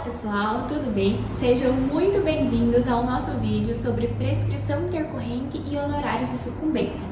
pessoal, tudo bem? Sejam muito bem-vindos ao nosso vídeo sobre prescrição intercorrente e honorários de sucumbência.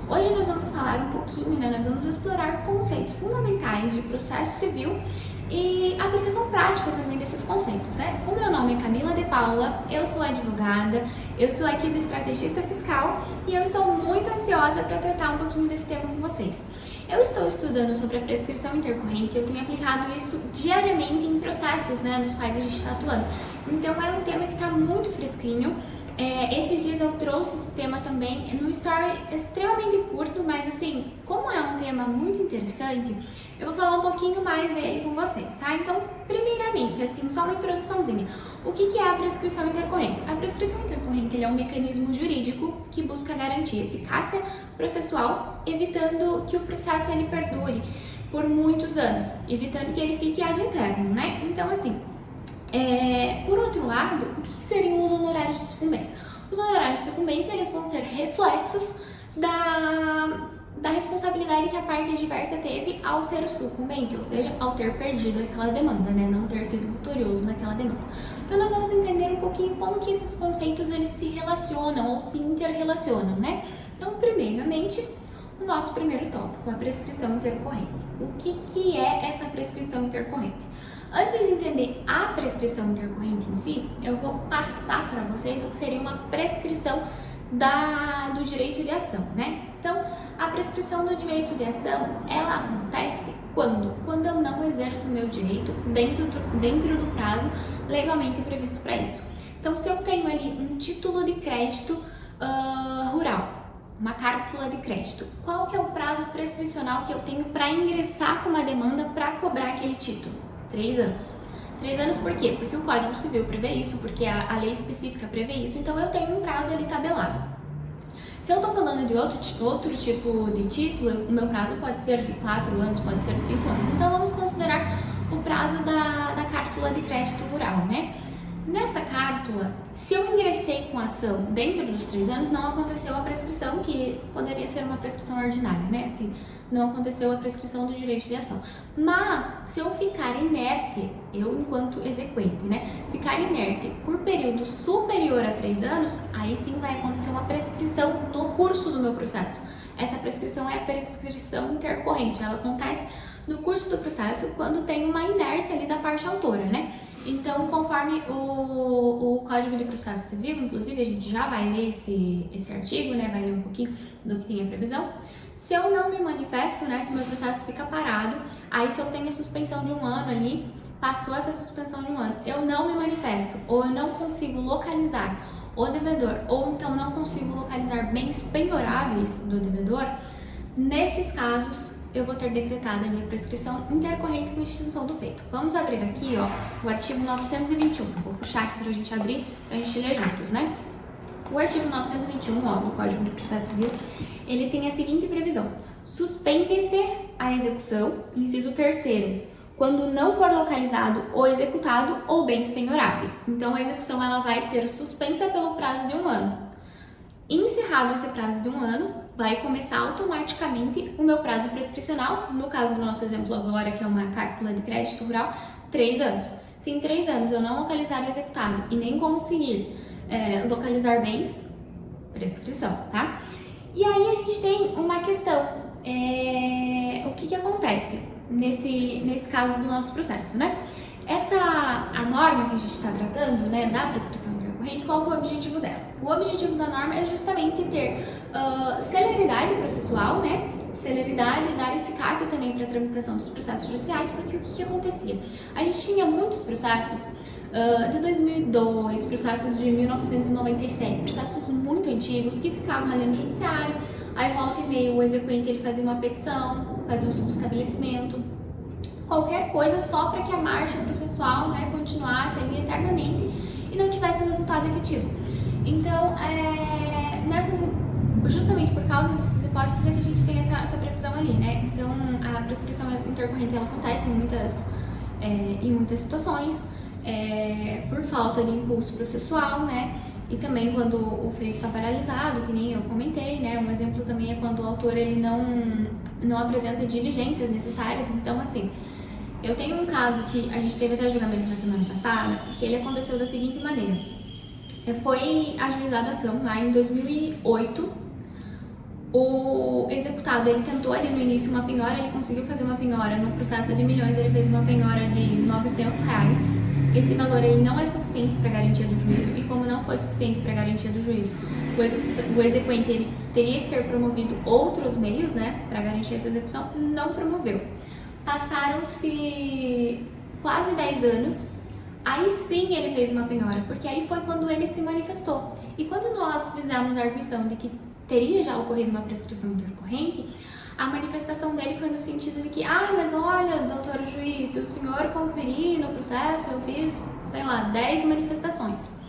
Hoje nós vamos falar um pouquinho, nós vamos explorar conceitos fundamentais de processo civil e aplicação prática também desses conceitos, O meu nome é Camila de Paula, eu sou advogada, eu sou aqui do Estrategista Fiscal e eu estou muito ansiosa para tratar um pouquinho desse tema com vocês. Eu estou estudando sobre a prescrição intercorrente e eu tenho aplicado isso diariamente em processos, nos quais a gente está atuando. Então é um tema que está muito fresquinho. Esses dias eu trouxe esse tema também num story extremamente curto, mas assim, como é um tema muito interessante, eu vou falar um pouquinho mais dele com vocês, tá? Então, primeiramente, só uma introduçãozinha. O que é a prescrição intercorrente? A prescrição intercorrente é um mecanismo jurídico que busca garantir eficácia processual, evitando que o processo ele perdure por muitos anos, evitando que ele fique ad eternum, Então, assim, por outro lado, o que seriam os honorários de sucumbência? Os honorários de sucumbência eles vão ser reflexos da responsabilidade que a parte adversa teve ao ser o sucumbente, ou seja, ao ter perdido aquela demanda, não ter sido vitorioso naquela demanda. Então nós vamos entender um pouquinho como que esses conceitos eles se relacionam ou se interrelacionam, Então, primeiramente, o nosso primeiro tópico, a prescrição intercorrente. O que é essa prescrição intercorrente? Antes de entender a prescrição intercorrente em si, eu vou passar para vocês o que seria uma prescrição do direito de ação, Então, a prescrição do direito de ação, ela acontece quando? Quando eu não exerço o meu direito dentro do prazo legalmente previsto para isso. Então, se eu tenho ali um título de crédito rural, uma cártula de crédito, qual que é o prazo prescricional que eu tenho para ingressar com uma demanda para cobrar aquele título? 3 anos. 3 anos por quê? Porque o Código Civil prevê isso, porque a lei específica prevê isso, então eu tenho um prazo ali tabelado. Se eu estou falando de outro tipo de título, o meu prazo pode ser de 4 anos, pode ser de 5 anos. Então vamos considerar o prazo da cártula de crédito rural, Nessa cártula, se eu ingressei com a ação dentro dos 3 anos, não aconteceu a prescrição, que poderia ser uma prescrição ordinária, Assim, não aconteceu a prescrição do direito de ação. Mas, se eu ficar inerte, eu enquanto exequente, ficar inerte por período superior a 3 anos, aí sim vai acontecer uma prescrição no curso do meu processo. Essa prescrição é a prescrição intercorrente, ela acontece no curso do processo quando tem uma inércia ali da parte autora, Então, conforme o Código de Processo Civil, inclusive a gente já vai ler esse artigo, vai ler um pouquinho do que tem a previsão. Se eu não me manifesto, se o meu processo fica parado, aí se eu tenho a suspensão de 1 ano ali, passou essa suspensão de 1 ano, eu não me manifesto, ou eu não consigo localizar o devedor, ou então não consigo localizar bens penhoráveis do devedor, nesses casos, eu vou ter decretado a minha prescrição intercorrente com extinção do feito. Vamos abrir aqui, o artigo 921. Vou puxar aqui pra gente abrir, pra gente ler juntos, O artigo 921, do Código de Processo Civil, ele tem a seguinte previsão. Suspende-se a execução, inciso 3º, quando não for localizado ou executado ou bens penhoráveis. Então, a execução ela vai ser suspensa pelo prazo de 1 ano. Encerrado esse prazo de 1 ano, vai começar automaticamente o meu prazo prescricional, no caso do nosso exemplo agora, que é uma cártula de crédito rural, 3 anos. Se em 3 anos eu não localizar o executado e nem conseguir localizar bens, prescrição, E aí a gente tem uma questão, o que acontece nesse caso do nosso processo, A norma que a gente está tratando, da prescrição intercorrente, qual que é o objetivo dela? O objetivo da norma é justamente ter celeridade processual, celeridade e dar eficácia também para a tramitação dos processos judiciais, porque o que acontecia? A gente tinha muitos processos de 2002, processos de 1997, processos muito antigos que ficavam ali no judiciário, aí volta e meia o exequente ele fazia uma petição, fazia um subestabelecimento, qualquer coisa só para que a marcha processual continuasse ali eternamente e não tivesse um resultado efetivo. Então, justamente por causa dessas hipóteses é que a gente tem essa previsão ali, Então, a prescrição intercorrente ela acontece em muitas situações, por falta de impulso processual, E também quando o feito está paralisado, que nem eu comentei, Um exemplo também é quando o autor ele não apresenta diligências necessárias. Então, assim, Eu tenho um caso que a gente teve até julgamento na semana passada, que ele aconteceu da seguinte maneira. Foi ajuizada a ação lá em 2008. O executado, ele tentou ali no início uma penhora, ele conseguiu fazer uma penhora no processo de milhões, ele fez uma penhora de R$900. Esse valor aí não é suficiente para garantia do juízo, e como não foi suficiente para garantia do juízo, o exequente ele teria que ter promovido outros meios, né, para garantir essa execução, não promoveu. Passaram-se quase 10 anos, aí sim ele fez uma penhora, porque aí foi quando ele se manifestou. E quando nós fizemos a arguição de que teria já ocorrido uma prescrição intercorrente, a manifestação dele foi no sentido de que, mas olha, doutor juiz, se o senhor conferir no processo, eu fiz, sei lá, 10 manifestações.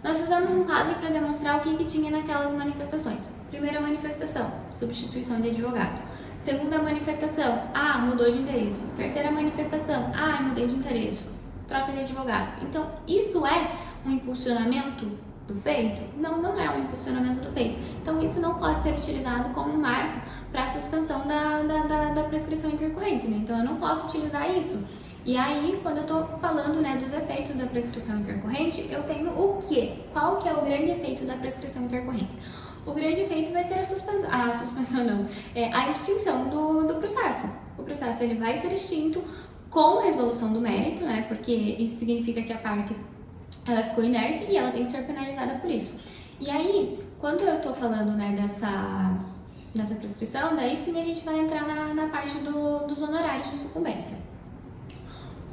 Nós fizemos um quadro para demonstrar o que tinha naquelas manifestações. Primeira manifestação, substituição de advogado. Segunda manifestação, mudou de endereço. Terceira manifestação, mudei de endereço. Troca de advogado. Então, isso é um impulsionamento do feito? Não, não é um impulsionamento do feito. Então, isso não pode ser utilizado como marco para a suspensão da prescrição intercorrente, né? Então, eu não posso utilizar isso. E aí, quando eu estou falando, né, dos efeitos da prescrição intercorrente, eu tenho o quê? Qual que é o grande efeito da prescrição intercorrente? O grande efeito vai ser a extinção do processo. O processo ele vai ser extinto com resolução do mérito, né? Porque isso significa que a parte ela ficou inerte e ela tem que ser penalizada por isso. E aí, quando eu estou falando, né, dessa prescrição, daí sim a gente vai entrar na parte dos honorários de sucumbência.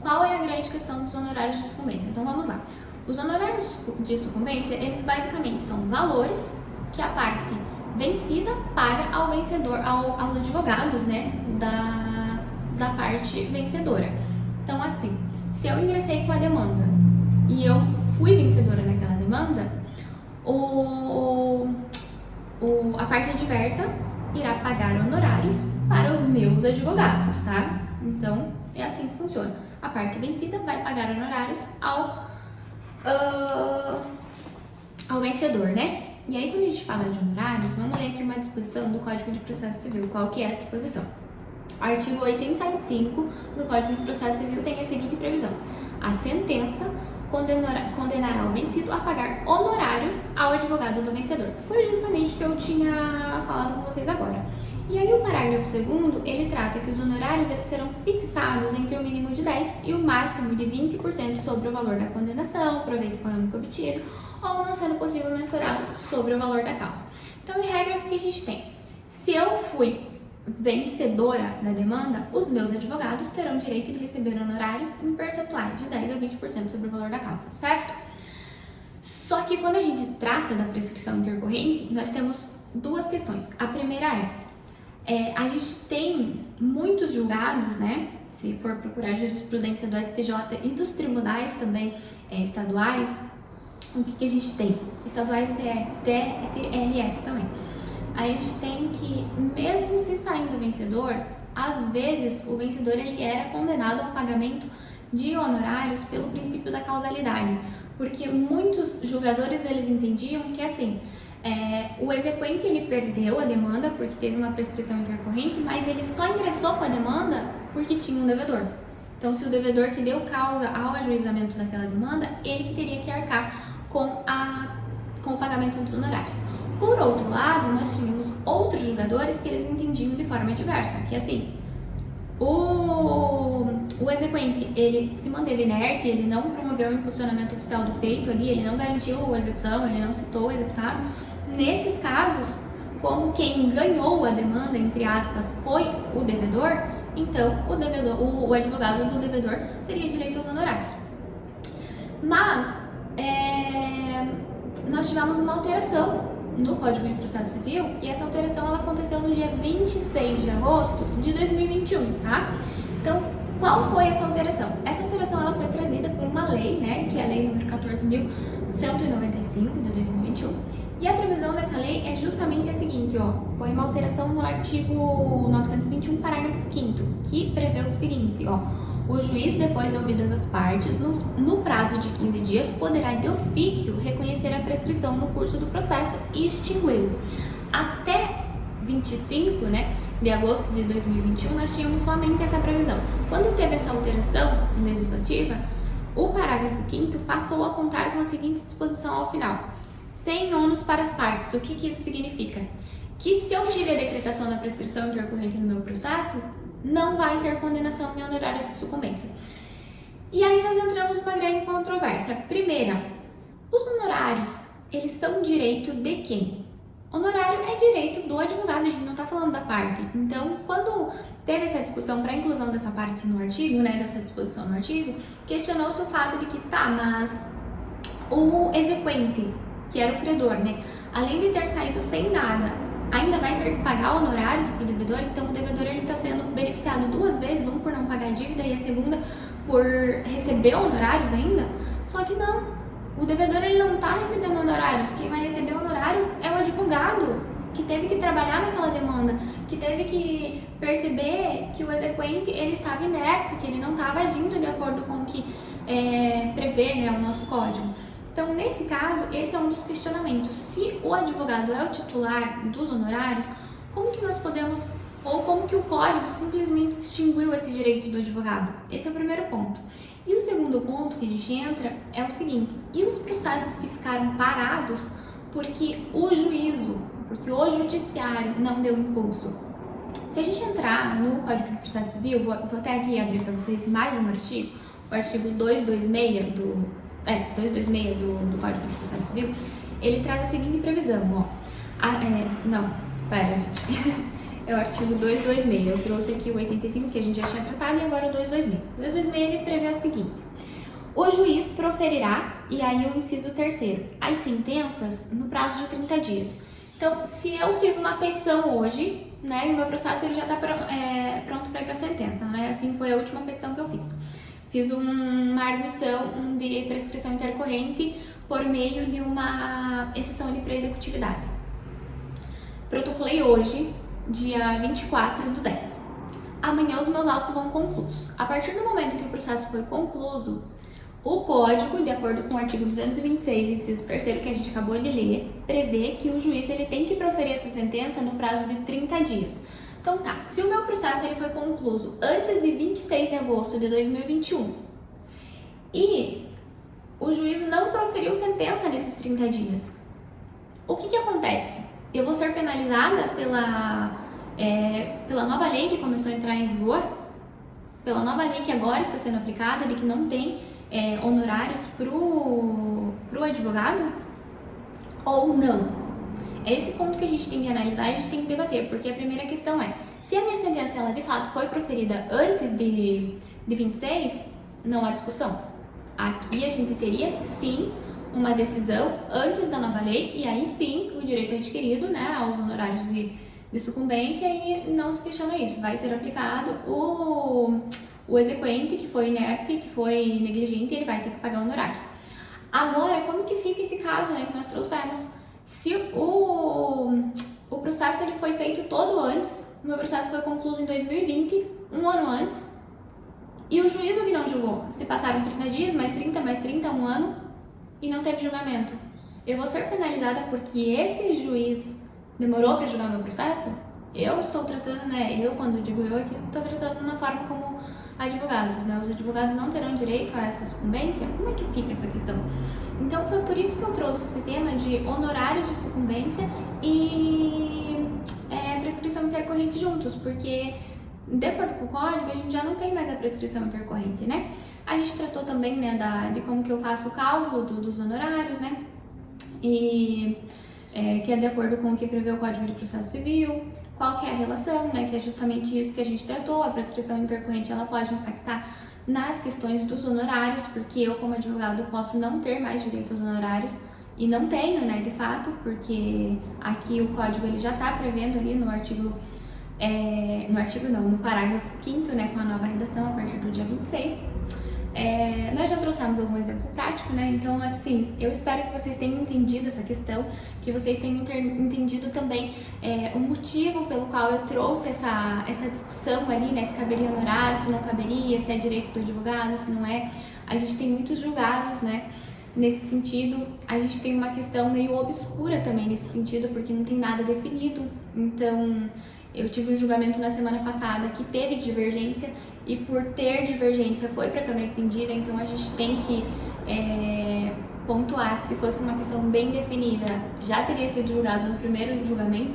Qual é a grande questão dos honorários de sucumbência? Então vamos lá. Os honorários de sucumbência, eles basicamente são valores que a parte vencida paga ao vencedor, aos advogados, né, da parte vencedora. Então, assim, se eu ingressei com a demanda e eu fui vencedora naquela demanda, a parte adversa irá pagar honorários para os meus advogados, tá? Então, é assim que funciona. A parte vencida vai pagar honorários ao vencedor, né? E aí, quando a gente fala de honorários, vamos ler aqui uma disposição do Código de Processo Civil. Qual que é a disposição? Artigo 85 do Código de Processo Civil tem a seguinte previsão. A sentença condenará o vencido a pagar honorários ao advogado do vencedor. Foi justamente o que eu tinha falado com vocês agora. E aí, o parágrafo 2º, ele trata que os honorários eles serão fixados entre o mínimo de 10% e o máximo de 20% sobre o valor da condenação, proveito econômico obtido, ou não sendo possível mensurar sobre o valor da causa. Então, em regra, o que a gente tem? Se eu fui vencedora da demanda, os meus advogados terão direito de receber honorários em percentuais de 10% a 20% sobre o valor da causa, certo? Só que quando a gente trata da prescrição intercorrente, nós temos duas questões. A primeira a gente tem muitos julgados, né? Se for procurar jurisprudência do STJ e dos tribunais também estaduais, o que a gente tem? Estaduais e TRFs também. A gente tem que, mesmo se saindo vencedor, às vezes o vencedor ele era condenado ao pagamento de honorários pelo princípio da causalidade, porque muitos julgadores eles entendiam que assim, o exequente ele perdeu a demanda porque teve uma prescrição intercorrente, mas ele só ingressou com a demanda porque tinha um devedor. Então, se o devedor que deu causa ao ajuizamento daquela demanda, ele que teria que arcar com o pagamento dos honorários. Por outro lado, nós tínhamos outros julgadores que eles entendiam de forma diversa, que assim, o exequente, ele se manteve inerte, ele não promoveu o impulsionamento oficial do feito ali, ele não garantiu a execução, ele não citou o executado. Nesses casos, como quem ganhou a demanda, entre aspas, foi o devedor, então o advogado do devedor teria direito aos honorários. Mas, nós tivemos uma alteração no Código de Processo Civil e essa alteração ela aconteceu no dia 26 de agosto de 2021, tá? Então, qual foi essa alteração? Essa alteração ela foi trazida por uma lei, né, que é a Lei nº 14.195 de 2021. E a previsão dessa lei é justamente a seguinte, foi uma alteração no artigo 921, parágrafo 5º, que prevê o seguinte, o juiz, depois de ouvidas as partes, no prazo de 15 dias, poderá de ofício reconhecer a prescrição no curso do processo e extingui-lo. Até 25, né, de agosto de 2021, nós tínhamos somente essa previsão. Quando teve essa alteração legislativa, o parágrafo 5º passou a contar com a seguinte disposição ao final: sem ônus para as partes. O que isso significa? Que se eu tive a decretação da prescrição intercorrente no meu processo, não vai ter condenação em honorários de sucumbência. E aí nós entramos numa grande controvérsia. Primeira, os honorários, eles são direito de quem? Honorário é direito do advogado, a gente não está falando da parte. Então, quando teve essa discussão para a inclusão dessa parte no artigo, né, dessa disposição no artigo, questionou-se o fato de que, mas o exequente, que era o credor, né, além de ter saído sem nada, ainda vai ter que pagar honorários para o devedor. Então, o devedor está sendo beneficiado duas vezes, um por não pagar a dívida e a segunda por receber honorários ainda. Só que não. O devedor ele não está recebendo honorários, quem vai receber honorários é o advogado, que teve que trabalhar naquela demanda, que teve que perceber que o exequente ele estava inerte, que ele não estava agindo de acordo com o que prevê, né, o nosso código. Então, nesse caso, esse é um dos questionamentos. Se o advogado é o titular dos honorários, como que nós podemos, ou como que o código simplesmente extinguiu esse direito do advogado? Esse é o primeiro ponto. E o segundo ponto que a gente entra é o seguinte: e os processos que ficaram parados porque o juízo, porque o judiciário não deu impulso? Se a gente entrar no Código de Processo Civil, vou até aqui abrir para vocês mais um artigo, o artigo 226 do Código de Processo Civil, ele traz a seguinte previsão, é o artigo 226, eu trouxe aqui o 85 que a gente já tinha tratado e agora o 226. O 226 ele prevê o seguinte: o juiz proferirá, e aí o inciso terceiro, as sentenças no prazo de 30 dias. Então, se eu fiz uma petição hoje, né, e o meu processo ele já está pronto para ir para a sentença, né, assim foi a última petição que eu fiz. Fiz uma arguição de prescrição intercorrente por meio de uma exceção de pré-executividade. Protocolei hoje, dia 24/10. Amanhã os meus autos vão conclusos. A partir do momento que o processo foi concluso, o código, de acordo com o artigo 226, inciso 3º, que a gente acabou de ler, prevê que o juiz ele tem que proferir essa sentença no prazo de 30 dias. Então tá, se o meu processo ele foi concluso antes de 26 de agosto de 2021 e o juízo não proferiu sentença nesses 30 dias, o que acontece? Eu vou ser penalizada pela nova lei que começou a entrar em vigor, pela nova lei que agora está sendo aplicada, de que não tem honorários pro advogado, ou não? É esse ponto que a gente tem que analisar e a gente tem que debater, porque a primeira questão é: se a minha sentença ela de fato foi proferida antes de 26, não há discussão. Aqui a gente teria sim uma decisão antes da nova lei, e aí sim o direito adquirido, né, aos honorários de sucumbência, e não se questiona isso. Vai ser aplicado o exequente que foi inerte, que foi negligente, ele vai ter que pagar honorários. Agora, como que fica esse caso, né, que nós trouxemos? Se o processo ele foi feito todo antes, o meu processo foi concluído em 2020, um ano antes, e o juízo que não julgou, se passaram 30 dias, mais 30, um ano, e não teve julgamento, eu vou ser penalizada porque esse juiz demorou para julgar o meu processo? Eu estou tratando, né, quando digo eu aqui, estou tratando de uma forma como advogados, né, os advogados não terão direito a essa sucumbência? Como é que fica essa questão? Então foi por isso que eu trouxe esse tema de honorários de sucumbência e prescrição intercorrente juntos, porque de acordo com o código a gente já não tem mais a prescrição intercorrente, né? A gente tratou também, né, de como que eu faço o cálculo dos honorários, né? E que é de acordo com o que prevê o Código de Processo Civil, qual que é a relação, né? Que é justamente isso que a gente tratou. A prescrição intercorrente ela pode impactar nas questões dos honorários, porque eu como advogado posso não ter mais direito aos honorários e não tenho, né, de fato, porque aqui o código ele já está prevendo ali no parágrafo 5º, né, com a nova redação a partir do dia 26. Nós já trouxemos algum exemplo prático, né? Então, assim, eu espero que vocês tenham entendido essa questão, que vocês tenham entendido também o motivo pelo qual eu trouxe essa discussão ali, né? Se caberia honorário, se não caberia, se é direito do advogado, se não é. A gente tem muitos julgados, né? Nesse sentido, a gente tem uma questão meio obscura também nesse sentido, porque não tem nada definido. Então, Eu tive um julgamento na semana passada que teve divergência e por ter divergência foi para a câmara estendida, então a gente tem que pontuar que se fosse uma questão bem definida, já teria sido julgado no primeiro julgamento,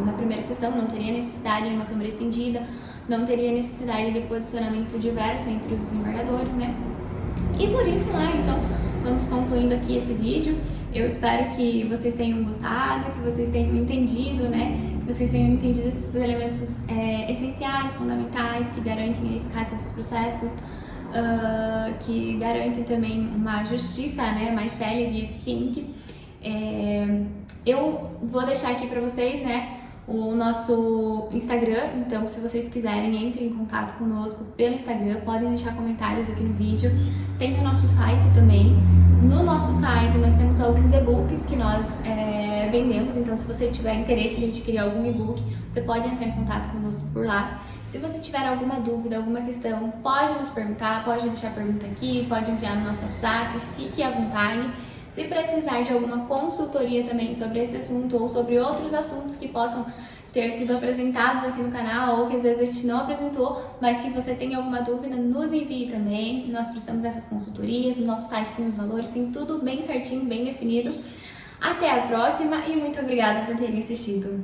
na primeira sessão, não teria necessidade de uma câmara estendida, não teria necessidade de posicionamento diverso entre os desembargadores, né? E por isso, então, vamos concluindo aqui esse vídeo. Eu espero que vocês tenham gostado, que vocês tenham entendido, né? Que vocês tenham entendido esses elementos essenciais, fundamentais, que garantem a eficácia dos processos, que garantem também uma justiça, né, mais célere e eficiente. Eu vou deixar aqui para vocês, né, o nosso Instagram, então se vocês quiserem, entrem em contato conosco pelo Instagram, podem deixar comentários aqui no vídeo. Tem o nosso site também. No nosso site nós temos alguns e-books que nós vendemos, então se você tiver interesse em adquirir algum e-book, você pode entrar em contato conosco por lá. Se você tiver alguma dúvida, alguma questão, pode nos perguntar, pode deixar a pergunta aqui, pode enviar no nosso WhatsApp, fique à vontade. Se precisar de alguma consultoria também sobre esse assunto ou sobre outros assuntos que possam ter sido apresentados aqui no canal ou que às vezes a gente não apresentou, mas que você tenha alguma dúvida, nos envie também. Nós precisamos dessas consultorias, no nosso site tem os valores, tem tudo bem certinho, bem definido. Até a próxima e muito obrigada por terem assistido.